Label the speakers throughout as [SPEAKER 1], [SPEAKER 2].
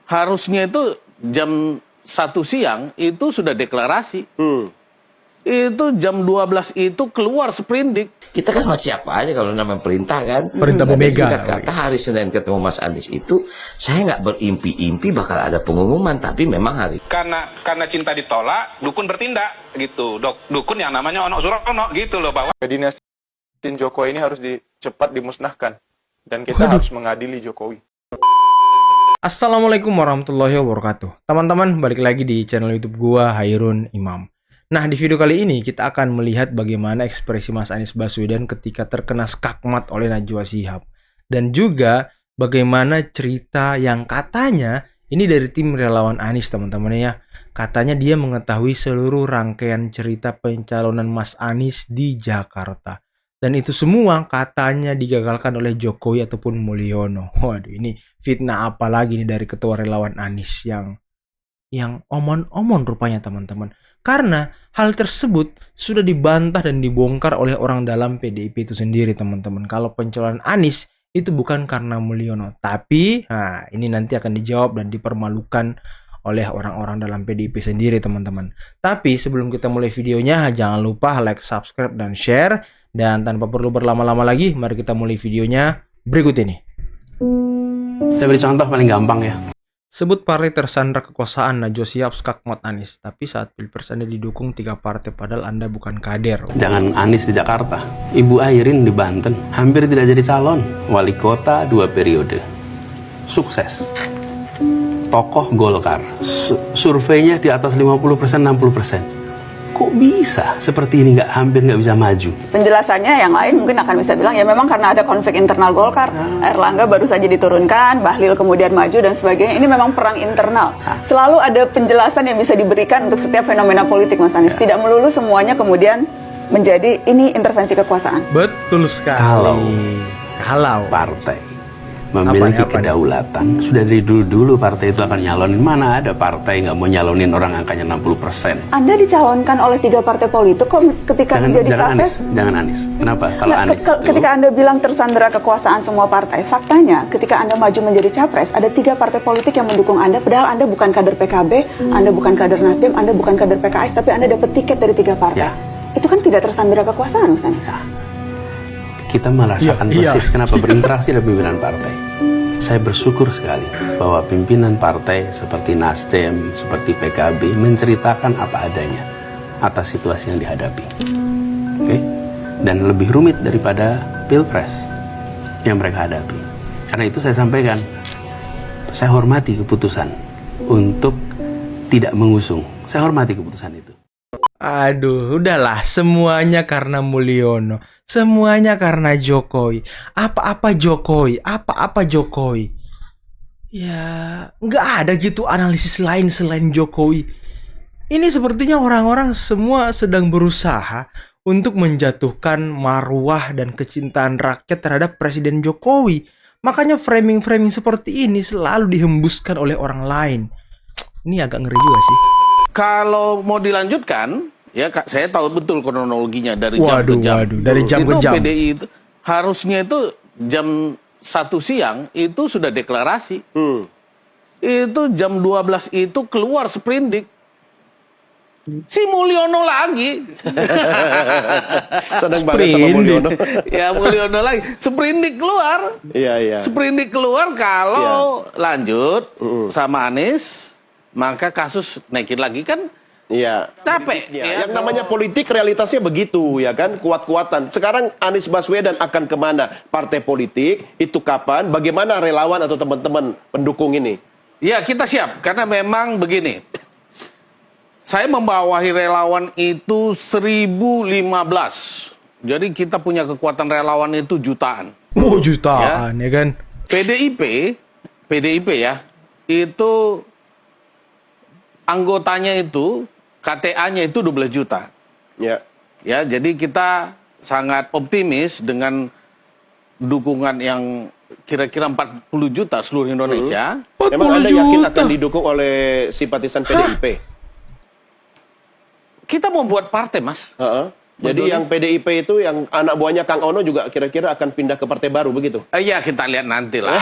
[SPEAKER 1] harusnya itu jam 1 siang itu sudah deklarasi. Itu jam 12 itu keluar sprindik.
[SPEAKER 2] Kita kan siapa aja kalau namanya perintah kan.
[SPEAKER 3] Perintah Bu Mega.
[SPEAKER 2] Kata hari Senin ketemu Mas Anies itu, saya nggak berimpi-impi bakal ada pengumuman, tapi memang hari.
[SPEAKER 4] Karena cinta ditolak, dukun bertindak gitu. Dukun yang namanya Ono Surono gitu loh, bahwa
[SPEAKER 5] Kedinastian Jokowi ini harus cepat dimusnahkan. Dan kita harus mengadili Jokowi.
[SPEAKER 3] Assalamualaikum warahmatullahi wabarakatuh. Teman-teman, balik lagi di channel YouTube gua, Hairun Imam. Nah, di video kali ini kita akan melihat bagaimana ekspresi Mas Anies Baswedan ketika terkena skakmat oleh Najwa Shihab. Dan juga bagaimana cerita yang katanya ini dari tim relawan Anies, teman-teman ya. Katanya dia mengetahui seluruh rangkaian cerita pencalonan Mas Anies di Jakarta. Dan itu semua katanya digagalkan oleh Jokowi ataupun Mulyono. Waduh, ini fitnah apa lagi nih dari ketua relawan Anies yang omon-omon rupanya, teman-teman. Karena hal tersebut sudah dibantah dan dibongkar oleh orang dalam PDIP itu sendiri, teman-teman. Kalau pencalonan Anies itu bukan karena Mulyono, tapi ini nanti akan dijawab dan dipermalukan oleh orang-orang dalam PDIP sendiri, teman-teman. Tapi sebelum kita mulai videonya, jangan lupa like, subscribe, dan share. Dan tanpa perlu berlama-lama lagi, mari kita mulai videonya berikut ini.
[SPEAKER 6] Saya beri contoh paling gampang ya.
[SPEAKER 3] Sebut partai tersandra kekuasaan, Najwa Shihab skakmat Anies. Tapi saat Pilpres Anda didukung 3 partai padahal Anda bukan kader.
[SPEAKER 6] Jangan Anies di Jakarta, Ibu Airin di Banten, hampir tidak jadi calon. Wali kota 2 periode. Sukses. Tokoh Golkar, surveinya di atas 50%, 60%. Kok bisa seperti ini hampir nggak bisa maju?
[SPEAKER 7] Penjelasannya yang lain mungkin akan bisa bilang ya memang karena ada konflik internal Golkar. Erlangga baru saja diturunkan, Bahlil kemudian maju dan sebagainya. Ini memang perang internal. Selalu ada penjelasan yang bisa diberikan untuk setiap fenomena politik, Mas Anies. Tidak melulu semuanya kemudian menjadi ini intervensi kekuasaan.
[SPEAKER 3] Betul sekali. Kalau
[SPEAKER 6] partai memiliki kedaulatan, sudah dari dulu partai itu akan nyalonin. Mana ada partai nggak mau nyalonin orang angkanya 60%?
[SPEAKER 7] Anda dicalonkan oleh 3 partai politik kok ketika menjadi capres?
[SPEAKER 6] Jangan Anies. Kenapa? Kalau Anies
[SPEAKER 7] ketika Anda bilang tersandera kekuasaan semua partai, faktanya ketika Anda maju menjadi capres, ada 3 partai politik yang mendukung Anda, padahal Anda bukan kader PKB, Anda bukan kader Nasdem, Anda bukan kader PKS, tapi Anda dapat tiket dari 3 partai. Itu kan tidak tersandera kekuasaan, Mas Anies.
[SPEAKER 6] Kita merasakan persis kenapa berinteraksi dengan pimpinan partai. Saya bersyukur sekali bahwa pimpinan partai seperti Nasdem, seperti PKB menceritakan apa adanya atas situasi yang dihadapi. Oke? Dan lebih rumit daripada Pilpres yang mereka hadapi. Karena itu saya sampaikan, saya hormati keputusan untuk tidak mengusung. Saya hormati keputusan itu.
[SPEAKER 3] aduh, udahlah, semuanya karena Mulyono, semuanya karena Jokowi. Apa-apa Jokowi, apa-apa Jokowi. Ya, nggak ada gitu analisis lain selain Jokowi. Ini sepertinya orang-orang semua sedang berusaha untuk menjatuhkan marwah dan kecintaan rakyat terhadap Presiden Jokowi. Makanya framing-framing seperti ini selalu dihembuskan oleh orang lain. Ini agak ngeri juga sih.
[SPEAKER 1] Kalau mau dilanjutkan, ya saya tahu betul kronologinya dari jam ke jam.
[SPEAKER 3] Dari jam ke jam.
[SPEAKER 1] PDI itu harusnya itu jam 1 siang itu sudah deklarasi. Itu jam 12 itu keluar sprindik. Si Mulyono lagi.
[SPEAKER 5] Senang banget sama Mulyono.
[SPEAKER 1] Ya Mulyono lagi. Sprindik keluar.
[SPEAKER 5] Iya.
[SPEAKER 1] Sprindik keluar kalau lanjut sama Anies, maka kasus naikin lagi kan.
[SPEAKER 5] Iya.
[SPEAKER 1] Capek.
[SPEAKER 5] Yang namanya politik realitasnya begitu ya kan, kuat-kuatan. Sekarang Anies Baswedan akan kemana? Partai politik itu kapan? Bagaimana relawan atau teman-teman pendukung ini?
[SPEAKER 1] Ya kita siap karena memang begini. Saya membawahi relawan itu 1015. Jadi kita punya kekuatan relawan itu jutaan.
[SPEAKER 3] Jutaan ya kan.
[SPEAKER 1] PDIP ya, itu anggotanya itu KTA-nya itu 12 juta.
[SPEAKER 5] Ya.
[SPEAKER 1] Ya, jadi kita sangat optimis dengan dukungan yang kira-kira 40 juta seluruh Indonesia.
[SPEAKER 3] 40
[SPEAKER 5] Emang Anda
[SPEAKER 3] juta.
[SPEAKER 5] yakin akan didukung oleh simpatisan PDIP?
[SPEAKER 1] Kita mau buat partai, Mas.
[SPEAKER 5] Jadi yang PDIP itu yang anak buahnya Kang Ono juga kira-kira akan pindah ke partai baru begitu?
[SPEAKER 1] Iya, kita lihat nanti lah.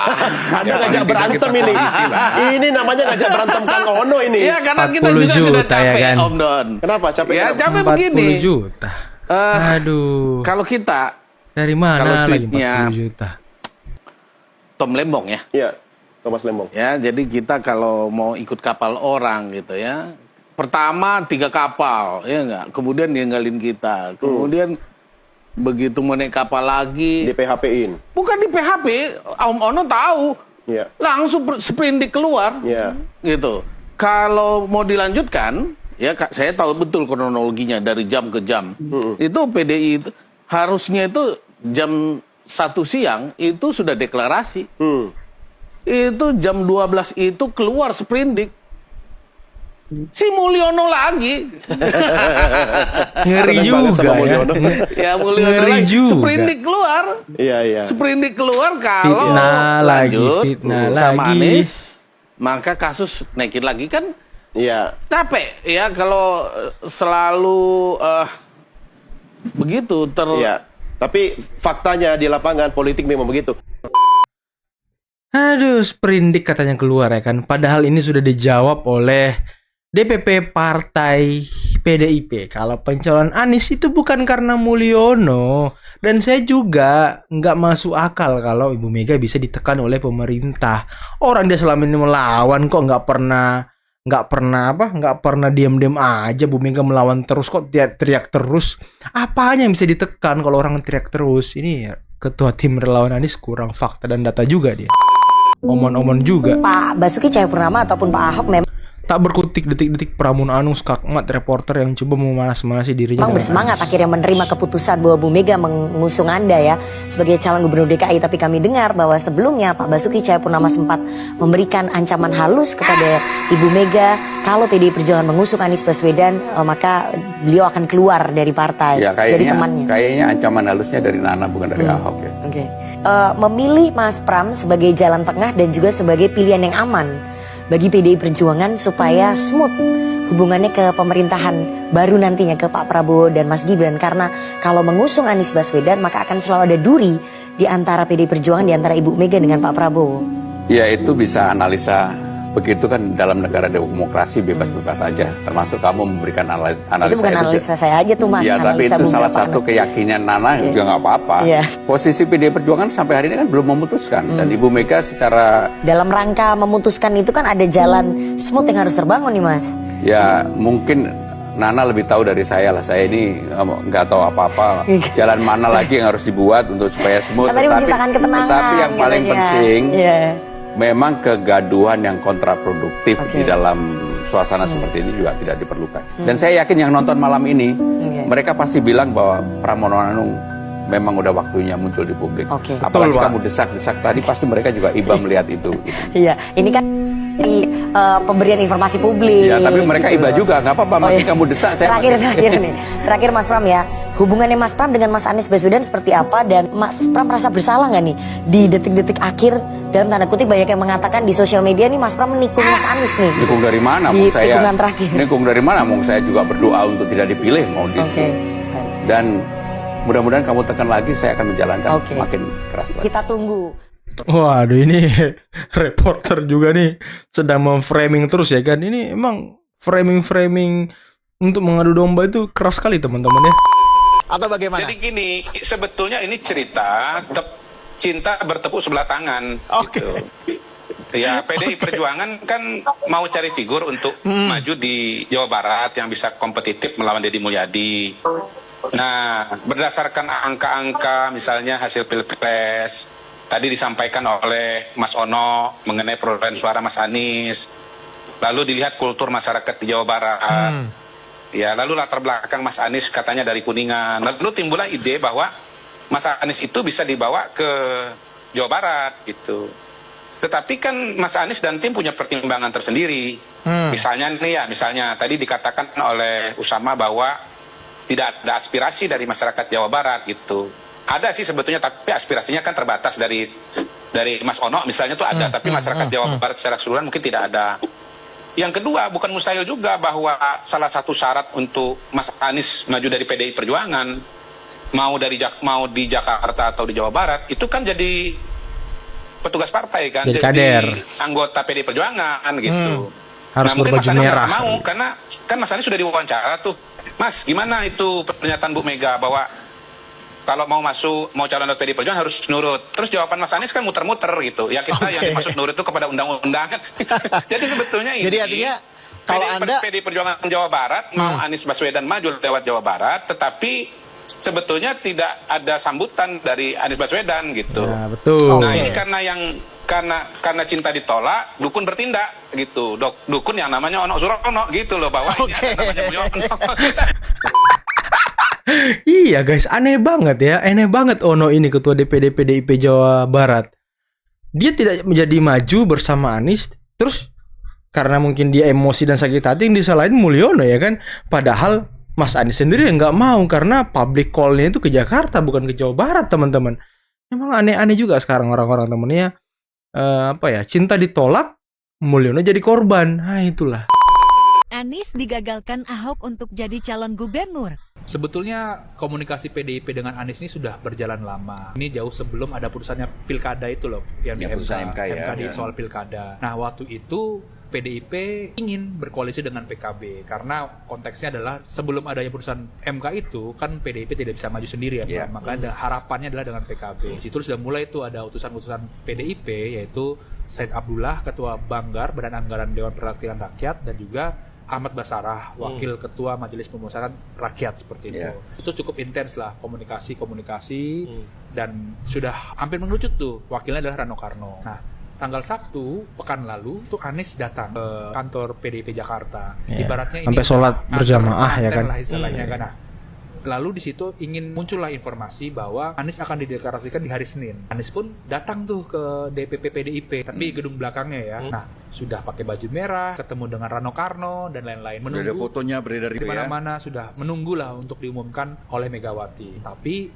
[SPEAKER 5] Anda ngajak berantem ini. Ini namanya ngajak berantem Kang Ono ini.
[SPEAKER 1] Iya, karena kita
[SPEAKER 3] 40
[SPEAKER 1] juga sudah
[SPEAKER 3] juta, ya
[SPEAKER 1] capek,
[SPEAKER 3] kan?
[SPEAKER 1] Om Don.
[SPEAKER 5] Kenapa capek?
[SPEAKER 1] Ya,
[SPEAKER 5] kenapa?
[SPEAKER 1] capek
[SPEAKER 3] 40
[SPEAKER 1] begini.
[SPEAKER 3] juta. Aduh.
[SPEAKER 1] Kalau kita,
[SPEAKER 3] Dari
[SPEAKER 1] kalau
[SPEAKER 3] mana lagi
[SPEAKER 1] tweetnya
[SPEAKER 3] 40 juta?
[SPEAKER 1] Tom Lembong ya.
[SPEAKER 5] Iya, Thomas Lembong.
[SPEAKER 1] Ya, jadi kita kalau mau ikut kapal orang gitu ya. Pertama 3 kapal, ya enggak. Kemudian ninggalin kita. Kemudian begitu mau naik kapal lagi,
[SPEAKER 5] Di PHP-in.
[SPEAKER 1] bukan di PHP, Om Ono tahu.
[SPEAKER 5] Iya.
[SPEAKER 1] Langsung sprindik keluar.
[SPEAKER 5] Iya.
[SPEAKER 1] Gitu. Kalau mau dilanjutkan, ya saya tahu betul kronologinya dari jam ke jam. Itu PDI itu, harusnya itu jam 1 siang itu sudah deklarasi. Itu jam 12 itu keluar sprindik. Si Mulyono lagi.
[SPEAKER 3] Ngeri
[SPEAKER 5] Seneng banget
[SPEAKER 3] juga
[SPEAKER 5] sama
[SPEAKER 3] ya.
[SPEAKER 5] Mulyono.
[SPEAKER 1] Ya Mulyono
[SPEAKER 3] Ngeri
[SPEAKER 1] lagi.
[SPEAKER 3] juga.
[SPEAKER 1] Sprindik keluar.
[SPEAKER 5] Iya, iya.
[SPEAKER 1] Sprindik keluar kalau
[SPEAKER 3] Fitnah lagi,
[SPEAKER 1] lanjut
[SPEAKER 3] fitnah
[SPEAKER 1] sama
[SPEAKER 3] lagi.
[SPEAKER 1] Anies, maka kasus naikin lagi kan
[SPEAKER 5] Iya.
[SPEAKER 1] capek ya kalau selalu begitu
[SPEAKER 5] Iya. Tapi faktanya di lapangan politik memang begitu.
[SPEAKER 3] Aduh, sprindik katanya keluar ya kan. Padahal ini sudah dijawab oleh DPP Partai PDIP. Kalau pencalonan Anies itu bukan karena Mulyono. Dan saya juga nggak masuk akal kalau Ibu Mega bisa ditekan oleh pemerintah. Orang dia selama ini melawan kok nggak pernah diam-diam aja. Bu Mega melawan terus kok teriak terus. Apanya yang bisa ditekan kalau orang teriak terus? Ini ya, ketua tim relawan Anies kurang fakta dan data juga dia. Omon-omon juga.
[SPEAKER 8] Pak Basuki Cahayapurnama ataupun Pak Ahok memang
[SPEAKER 3] Tak berkutik detik-detik Pramono Anung Skakmat, reporter yang coba memanas-manasi dirinya. dengan
[SPEAKER 8] bersemangat
[SPEAKER 3] Anies.
[SPEAKER 8] akhirnya menerima keputusan bahwa Bu Mega mengusung Anda ya sebagai calon gubernur DKI. Tapi kami dengar bahwa sebelumnya Pak Basuki Cahayapurnama sempat memberikan ancaman halus kepada Ibu Mega kalau PDI Perjuangan mengusung Anies Baswedan maka beliau akan keluar dari partai
[SPEAKER 9] Ya
[SPEAKER 8] jadi temannya.
[SPEAKER 9] kayaknya ancaman halusnya dari Nana bukan dari Ahok ya.
[SPEAKER 8] Oke. Memilih Mas Pram sebagai jalan tengah dan juga sebagai pilihan yang aman bagi PDI Perjuangan supaya smooth hubungannya ke pemerintahan baru nantinya ke Pak Prabowo dan Mas Gibran. Karena kalau mengusung Anies Baswedan maka akan selalu ada duri di antara PDI Perjuangan, di antara Ibu Mega dengan Pak Prabowo.
[SPEAKER 9] Ya itu bisa analisa, begitu kan dalam negara demokrasi bebas-bebas saja. Termasuk kamu memberikan analisa
[SPEAKER 8] Itu bukan analisa saya aja tuh Mas.
[SPEAKER 9] Ya tapi
[SPEAKER 8] analisa
[SPEAKER 9] itu salah
[SPEAKER 8] beberapa
[SPEAKER 9] satu keyakinan Nana juga nggak apa-apa.
[SPEAKER 8] Iya.
[SPEAKER 9] Posisi PDI Perjuangan sampai hari ini kan belum memutuskan. Dan Ibu Mega secara
[SPEAKER 8] Dalam rangka memutuskan itu kan ada jalan smooth yang harus terbangun nih Mas.
[SPEAKER 9] ya mungkin Nana lebih tahu dari saya lah. Saya ini nggak tahu apa-apa. Jalan mana lagi yang harus dibuat untuk supaya smooth.
[SPEAKER 8] Kan tadi menciptakan ketenangan.
[SPEAKER 9] Tetapi yang paling
[SPEAKER 8] katanya.
[SPEAKER 9] penting
[SPEAKER 8] Iya.
[SPEAKER 9] memang kegaduhan yang kontraproduktif
[SPEAKER 8] Oke.
[SPEAKER 9] di dalam suasana seperti ini juga tidak diperlukan. Dan saya yakin yang nonton malam ini, mereka pasti bilang bahwa Pramono Anung memang udah waktunya muncul di publik.
[SPEAKER 8] Oke.
[SPEAKER 9] Apalagi
[SPEAKER 3] Betul, Pak.
[SPEAKER 9] kamu desak-desak tadi, pasti mereka juga iba melihat itu.
[SPEAKER 8] Iya, ini kan di pemberian informasi publik.
[SPEAKER 9] Ya, tapi mereka
[SPEAKER 8] gitu
[SPEAKER 9] iba
[SPEAKER 8] loh.
[SPEAKER 9] juga, nggak apa-apa. Makin kamu desak, saya
[SPEAKER 8] Terakhir nih, terakhir Mas Pram ya. Hubungannya Mas Pram dengan Mas Anies Baswedan seperti apa dan Mas Pram merasa bersalah nggak nih di detik-detik akhir dalam tanda kutip banyak yang mengatakan di sosial media nih Mas Pram menikung Mas Anies nih.
[SPEAKER 9] Nikung dari mana?
[SPEAKER 8] Di
[SPEAKER 9] Mau saya
[SPEAKER 8] tikungan terakhir.
[SPEAKER 9] nikung dari mana? Mau saya juga berdoa untuk tidak dipilih, mau di.
[SPEAKER 8] Oke.
[SPEAKER 9] Dan mudah-mudahan kamu tekan lagi, saya akan menjalankan
[SPEAKER 8] Oke.
[SPEAKER 9] makin keras lagi.
[SPEAKER 8] Kita tunggu.
[SPEAKER 3] Waduh, ini reporter juga nih sedang memframing terus ya kan. Ini emang framing untuk mengadu domba itu keras sekali teman-teman ya.
[SPEAKER 10] Atau bagaimana?
[SPEAKER 4] Jadi gini, sebetulnya ini cerita cinta bertepuk sebelah tangan.
[SPEAKER 10] Oke.
[SPEAKER 4] Gitu. Ya, PDI Perjuangan kan mau cari figur untuk maju di Jawa Barat yang bisa kompetitif melawan Deddy Mulyadi. Nah, berdasarkan angka-angka misalnya hasil Pilpres, tadi disampaikan oleh Mas Ono mengenai perolehan suara Mas Anies, lalu dilihat kultur masyarakat di Jawa Barat, ya lalu latar belakang Mas Anies katanya dari Kuningan, lalu timbullah ide bahwa Mas Anies itu bisa dibawa ke Jawa Barat gitu. Tetapi kan Mas Anies dan tim punya pertimbangan tersendiri. Misalnya nih ya, misalnya tadi dikatakan oleh Usama bahwa tidak ada aspirasi dari masyarakat Jawa Barat gitu. Ada sih sebetulnya, tapi aspirasinya kan terbatas dari Mas Ono misalnya tuh ada, tapi masyarakat Jawa Barat secara keseluruhan mungkin tidak ada. Yang kedua, bukan mustahil juga bahwa salah satu syarat untuk Mas Anies maju dari PDI Perjuangan, mau di Jakarta atau di Jawa Barat, itu kan jadi petugas partai kan,
[SPEAKER 3] Jadi kader.
[SPEAKER 4] anggota PDI Perjuangan gitu.
[SPEAKER 3] Harus
[SPEAKER 4] Nah, mungkin Mas
[SPEAKER 3] berbaju
[SPEAKER 4] Anies
[SPEAKER 3] merah.
[SPEAKER 4] nggak mau, karena kan Mas Anies sudah diwawancara tuh. Mas, gimana itu pernyataan Bu Mega bahwa kalau mau calon anggota PDI Perjuangan harus nurut. Terus jawaban Mas Anies kan muter-muter gitu. Ya kita yang dimaksud nurut itu kepada undang-undang kan. Jadi sebetulnya ini.
[SPEAKER 10] Jadi artinya kalau Anda
[SPEAKER 4] PDI Perjuangan Jawa Barat mau Anies Baswedan maju lewat Jawa Barat, tetapi sebetulnya tidak ada sambutan dari Anies Baswedan gitu.
[SPEAKER 3] Ya, betul.
[SPEAKER 4] Nah, ini karena cinta ditolak, dukun bertindak gitu. Dukun yang namanya Ono Surono gitu loh, bahwa ini ada namanya Mulyono.
[SPEAKER 3] Iya guys, aneh banget ya. Aneh banget Ono ini ketua DPD PDIP Jawa Barat. Dia tidak menjadi maju bersama Anies. Terus karena mungkin dia emosi dan sakit hati yang disalahin Mulyono ya kan. Padahal Mas Anies sendiri nggak mau karena public call-nya itu ke Jakarta bukan ke Jawa Barat teman-teman. Memang aneh-aneh juga sekarang orang-orang temennya. Cinta ditolak, Mulyono jadi korban. Nah itulah.
[SPEAKER 11] Anies digagalkan Ahok untuk jadi calon gubernur.
[SPEAKER 12] Sebetulnya komunikasi PDIP dengan Anies ini sudah berjalan lama. Ini jauh sebelum ada putusannya pilkada itu loh, yang di
[SPEAKER 9] putusan MK ya.
[SPEAKER 12] MK di soal pilkada. Nah waktu itu PDIP ingin berkoalisi dengan PKB karena konteksnya adalah sebelum adanya putusan MK itu kan PDIP tidak bisa maju sendiri ya, maka harapannya adalah dengan PKB. Di situ sudah mulai itu ada utusan-utusan PDIP yaitu Said Abdullah, Ketua Banggar Badan Anggaran Dewan Perwakilan Rakyat, dan juga Ahmad Basarah, Wakil Ketua Majelis Pemusyawaratan Rakyat seperti itu. Itu cukup intens lah komunikasi dan sudah hampir mengerucut tuh. Wakilnya adalah Rano Karno. Nah, tanggal Sabtu pekan lalu tuh Anies datang ke kantor PDIP Jakarta. Ibaratnya ini
[SPEAKER 3] sampai sholat berjamaah ya kan.
[SPEAKER 12] Lah istilahnya kan. Nah, lalu di situ muncullah informasi bahwa Anies akan dideklarasikan di hari Senin. Anies pun datang tuh ke DPP PDIP, tapi gedung belakangnya ya. Nah, sudah pakai baju merah, ketemu dengan Rano Karno dan lain-lain. Menunggu.
[SPEAKER 9] Ada fotonya beredar
[SPEAKER 12] di mana-mana sudah menunggulah untuk diumumkan oleh Megawati. Tapi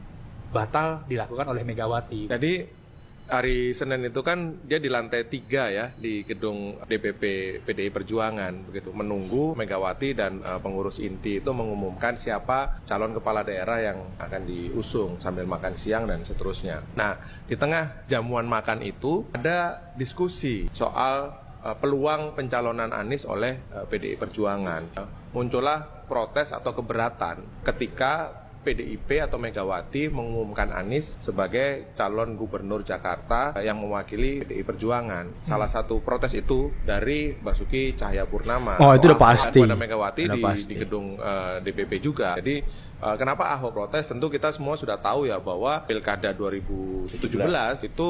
[SPEAKER 12] batal dilakukan oleh Megawati.
[SPEAKER 13] Jadi hari Senin itu kan dia di lantai 3 ya, di gedung DPP PDI Perjuangan begitu, menunggu Megawati dan pengurus inti itu mengumumkan siapa calon kepala daerah yang akan diusung sambil makan siang dan seterusnya. Nah, di tengah jamuan makan itu ada diskusi soal peluang pencalonan Anies oleh PDI Perjuangan. Muncullah protes atau keberatan ketika PDIP atau Megawati mengumumkan Anies sebagai calon gubernur Jakarta yang mewakili PDI Perjuangan. Salah satu protes itu dari Basuki Cahayapurnama.
[SPEAKER 3] Oh, itu udah pasti.
[SPEAKER 13] Kepada Megawati di gedung DPP juga. Jadi kenapa Ahok protes? Tentu kita semua sudah tahu ya bahwa Pilkada 2017 itu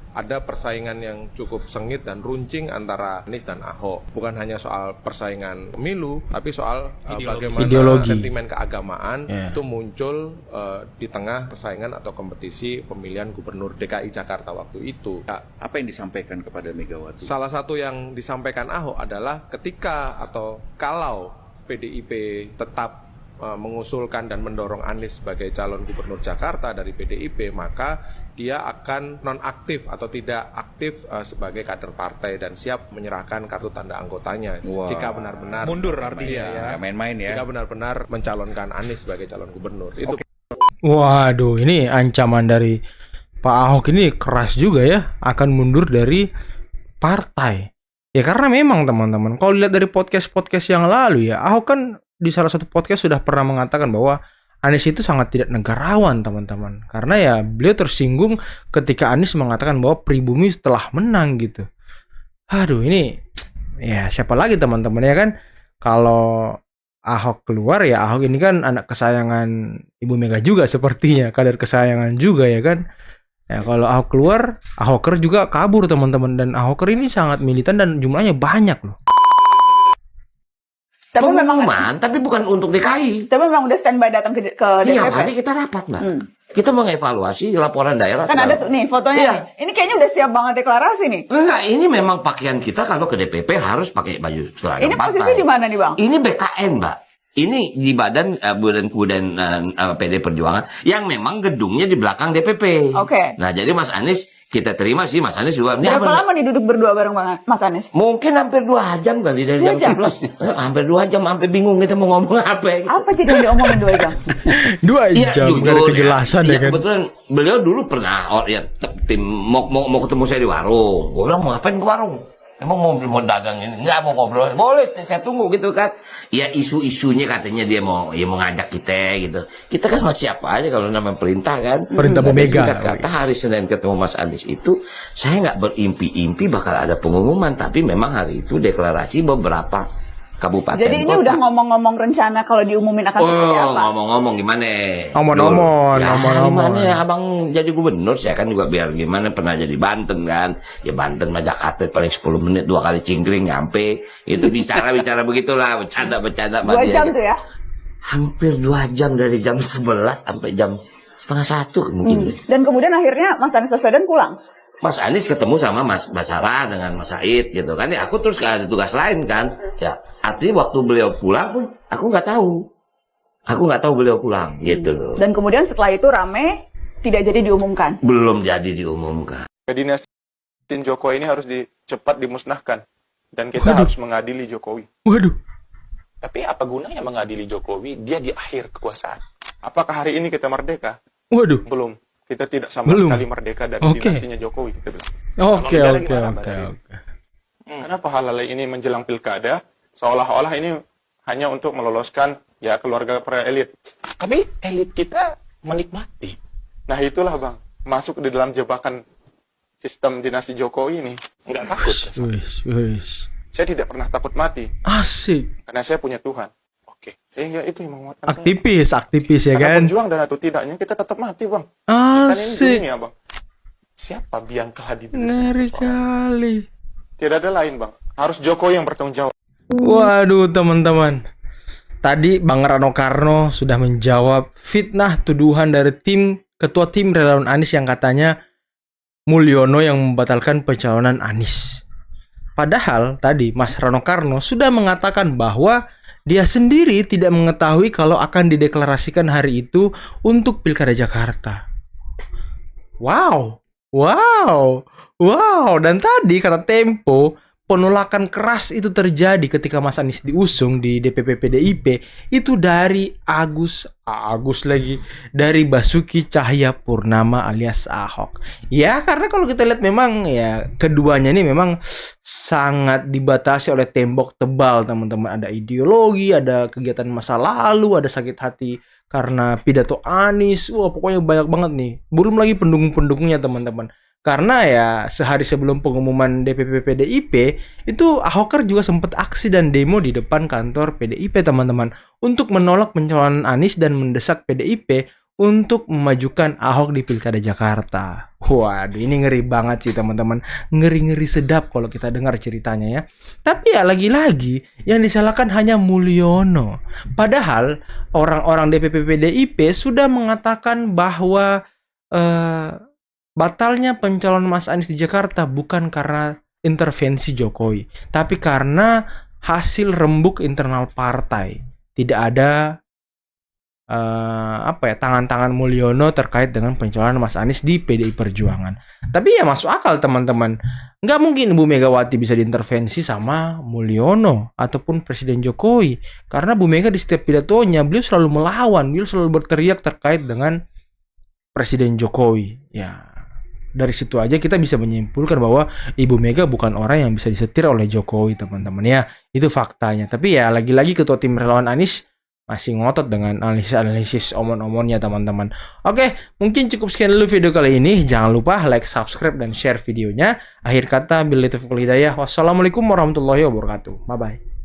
[SPEAKER 13] ada persaingan yang cukup sengit dan runcing antara Anies dan Ahok. Bukan hanya soal persaingan pemilu, tapi soal bagaimana sentimen keagamaan itu muncul di tengah persaingan atau kompetisi pemilihan gubernur DKI Jakarta waktu itu.
[SPEAKER 9] Apa yang disampaikan kepada Megawati?
[SPEAKER 13] Salah satu yang disampaikan Ahok adalah ketika atau kalau PDIP tetap mengusulkan dan mendorong Anies sebagai calon gubernur Jakarta dari PDIP, maka dia akan nonaktif atau tidak aktif sebagai kader partai dan siap menyerahkan kartu tanda anggotanya jika benar-benar
[SPEAKER 12] mundur artinya
[SPEAKER 9] ya main-main ya.
[SPEAKER 13] Jika benar-benar mencalonkan Anies sebagai calon gubernur. Itu
[SPEAKER 3] Waduh, ini ancaman dari Pak Ahok ini keras juga ya, akan mundur dari partai. Ya karena memang teman-teman, kalau lihat dari podcast-podcast yang lalu ya, Ahok kan di salah satu podcast sudah pernah mengatakan bahwa Anies itu sangat tidak negarawan teman-teman. Karena ya beliau tersinggung ketika Anies mengatakan bahwa pribumi telah menang gitu. Aduh ini ya siapa lagi teman-teman ya kan. Kalau Ahok keluar ya Ahok ini kan anak kesayangan Ibu Mega juga sepertinya. Kader kesayangan juga ya kan. Ya kalau Ahok keluar, Ahoker juga kabur teman-teman. Dan Ahoker ini sangat militan dan jumlahnya banyak loh.
[SPEAKER 7] Tapi
[SPEAKER 2] pengumuman, tapi bukan untuk DKI.
[SPEAKER 7] Tapi memang udah standby datang ke DPP.
[SPEAKER 2] Iya, makanya kita rapat, Mbak. Kita mengevaluasi laporan daerah.
[SPEAKER 7] Kan ada tuh nih fotonya nih. Ini kayaknya udah siap banget deklarasi nih.
[SPEAKER 2] Enggak, ini memang pakaian kita kalau ke DPP harus pakai baju seragam
[SPEAKER 7] ini
[SPEAKER 2] partai.
[SPEAKER 7] Ini posisi di mana nih, Bang?
[SPEAKER 2] Ini BKN, Mbak. Ini di badan PD Perjuangan yang memang gedungnya di belakang DPP.
[SPEAKER 7] Oke.
[SPEAKER 2] Nah, jadi Mas Anies kita terima sih Mas Anies juga.
[SPEAKER 7] Berapa lama nih duduk berdua bareng Mas Anies?
[SPEAKER 2] Mungkin hampir 2 jam kali dari jam 11. Hampir 2 jam, sampai bingung kita mau ngomong apa. Gitu.
[SPEAKER 7] Apa jadi yang diomongin 2 jam?
[SPEAKER 3] 2 jam, gak ada kejelasan ya kan?
[SPEAKER 2] Kebetulan beliau dulu pernah tim mau ketemu saya di warung. Gue bilang mau ngapain ke warung? Emang mau dagang ini? Enggak, mau ngobrol. Boleh, saya tunggu gitu kan. Ya isu-isunya katanya dia mau ngajak kita gitu. Kita kan masih siapa aja kalau namanya perintah kan.
[SPEAKER 3] Perintah Bu Mega.
[SPEAKER 2] Kata hari Senin ketemu Mas Anies itu, saya nggak berimpi-impi bakal ada pengumuman. Tapi memang hari itu deklarasi beberapa kabupaten.
[SPEAKER 7] Jadi ini udah ngomong-ngomong rencana kalau diumumin akan seperti apa?
[SPEAKER 2] Ngomong-ngomong gimana?
[SPEAKER 3] Omon-omon.
[SPEAKER 2] Gimana ya abang jadi gubernur, saya kan juga biar gimana pernah jadi Banten kan. Ya Banten sama Jakarta paling 10 menit 2 kali cingkring nyampe. Itu bicara begitulah, bercanda.
[SPEAKER 7] 2 jam tuh ya?
[SPEAKER 2] Hampir 2 jam dari jam 11 sampai jam setengah 1 mungkin.
[SPEAKER 7] Dan kemudian akhirnya Mas Anies Baswedan pulang.
[SPEAKER 2] Mas Anies ketemu sama Mas Basara dengan Mas Said gitu kan. Ya aku terus gak ada tugas lain kan. Ya artinya waktu beliau pulang pun aku nggak tahu. Aku nggak tahu beliau pulang gitu.
[SPEAKER 7] Dan kemudian setelah itu rame tidak jadi diumumkan.
[SPEAKER 2] Belum jadi diumumkan.
[SPEAKER 13] Dinasti Jokowi ini harus cepat dimusnahkan dan kita harus mengadili Jokowi.
[SPEAKER 3] Waduh.
[SPEAKER 13] Tapi apa gunanya mengadili Jokowi? Dia di akhir kekuasaan. Apakah hari ini kita merdeka?
[SPEAKER 3] Waduh.
[SPEAKER 13] Belum. Kita tidak sama sekali merdeka dari dinastinya Jokowi, kita bilang.
[SPEAKER 3] Oke.
[SPEAKER 13] Kenapa hal-hal ini menjelang pilkada seolah-olah ini hanya untuk meloloskan ya keluarga para elit. Tapi elit kita menikmati. Nah itulah Bang, masuk di dalam jebakan sistem dinasti Jokowi ini. Enggak takut. Saya tidak pernah takut mati.
[SPEAKER 3] Asik.
[SPEAKER 13] Karena saya punya Tuhan. Oke, sehingga itu yang menguatkan
[SPEAKER 3] aktivis ya kan?
[SPEAKER 13] Berjuang dan atau tidaknya kita tetap mati Bang.
[SPEAKER 3] Asik.
[SPEAKER 13] Ini dunia, Bang. Siapa biang kehadiran?
[SPEAKER 3] Ngeri kali.
[SPEAKER 13] Tidak ada lain Bang. Harus Jokowi yang bertanggung jawab.
[SPEAKER 3] Waduh teman-teman. Tadi Bang Rano Karno sudah menjawab fitnah tuduhan dari ketua tim relawan Anies yang katanya Mulyono yang membatalkan pencalonan Anies. Padahal tadi Mas Rano Karno sudah mengatakan bahwa dia sendiri tidak mengetahui kalau akan dideklarasikan hari itu untuk Pilkada Jakarta. Wow. Dan tadi kata Tempo, penolakan keras itu terjadi ketika Mas Anies diusung di DPP PDIP itu dari dari Basuki Cahayapurnama alias Ahok. Ya karena kalau kita lihat memang ya keduanya ini memang sangat dibatasi oleh tembok tebal teman-teman. Ada ideologi, ada kegiatan masa lalu, ada sakit hati karena pidato Anies. Wah pokoknya banyak banget nih. Belum lagi pendukung-pendukungnya teman-teman. Karena ya sehari sebelum pengumuman DPP PDIP itu Ahoker juga sempat aksi dan demo di depan kantor PDIP teman-teman untuk menolak pencalonan Anies dan mendesak PDIP untuk memajukan Ahok di Pilkada Jakarta. Waduh ini ngeri banget sih teman-teman. Ngeri-ngeri sedap kalau kita dengar ceritanya ya. Tapi ya lagi-lagi yang disalahkan hanya Mulyono. Padahal orang-orang DPP PDIP sudah mengatakan bahwa batalnya pencalonan Mas Anies di Jakarta bukan karena intervensi Jokowi, tapi karena hasil rembuk internal partai. Tidak ada tangan-tangan Mulyono terkait dengan pencalonan Mas Anies di PDI Perjuangan. Tapi ya masuk akal teman-teman. Nggak mungkin Bu Megawati bisa diintervensi sama Mulyono ataupun Presiden Jokowi. Karena Bu Mega di setiap pidatonya beliau selalu melawan, beliau selalu berteriak terkait dengan Presiden Jokowi. Ya dari situ aja kita bisa menyimpulkan bahwa Ibu Mega bukan orang yang bisa disetir oleh Jokowi teman-teman ya. Itu faktanya. Tapi ya lagi-lagi ketua tim relawan Anies masih ngotot dengan analisis omon-omonnya teman-teman. Oke, mungkin cukup sekian dulu video kali ini. Jangan lupa like, subscribe, dan share videonya. Akhir kata, billahi taufiq wal hidayah. Wassalamualaikum warahmatullahi wabarakatuh. Bye-bye.